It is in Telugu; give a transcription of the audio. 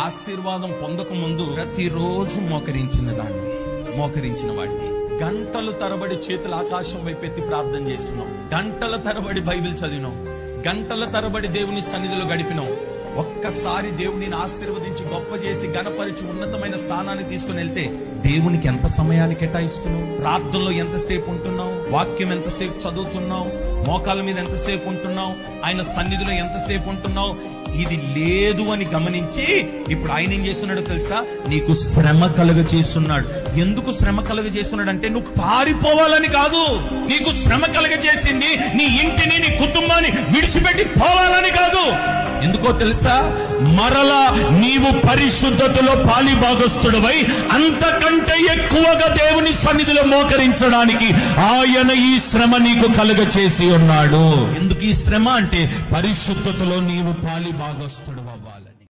ఆశీర్వాదం పొందక ముందు ప్రతిరోజు మోకరించిన వాడిని గంటల తరబడి చేతులు ఆకాశం వైపెత్తి ప్రార్థన చేస్తున్నాం, గంటల తరబడి బైబిల్ చదివినాం, గంటల తరబడి దేవుని సన్నిధిలో గడిపినాం. ఒక్కసారి దేవుని ఆశీర్వదించి గొప్ప చేసి గణపరిచి ఉన్నతమైన స్థానాన్ని తీసుకుని వెళ్తే దేవునికి ఎంత సమయాన్ని కేటాయిస్తున్నావు? ప్రార్థనలో ఎంతసేపు ఉంటున్నావు? వాక్యం ఎంతసేపు చదువుతున్నావు? మోకాల మీద ఎంతసేపు ఉంటున్నావు? ఆయన సన్నిధిలో ఎంతసేపు ఉంటున్నావు? ఇది లేదు అని గమనించి ఇప్పుడు ఆయన ఏం చేస్తున్నాడో తెలుసా? నీకు శ్రమ కలుగ చేస్తున్నాడు. ఎందుకు శ్రమ కలుగ చేస్తున్నాడు అంటే నువ్వు పారిపోవాలని కాదు. నీకు శ్రమ కలుగ చేసింది నీ ఇంటిని, నీ కుటుంబాన్ని విడిచిపెట్టి పోవాలని కాదు. ఎందుకో తెలుసా? మరలా నీవు పరిశుద్ధతలో పాలిభాగస్తుడవై అంతకంటే ఎక్కువగా దేవుని సన్నిధిలో మోకరించడానికి ఆయన ఈ శ్రమ నీకు కలుగ చేసి ఉన్నాడు. ఎందుకు ఈ శ్రమ అంటే పరిశుద్ధతలో నీవు పాలిభాగస్తుడు.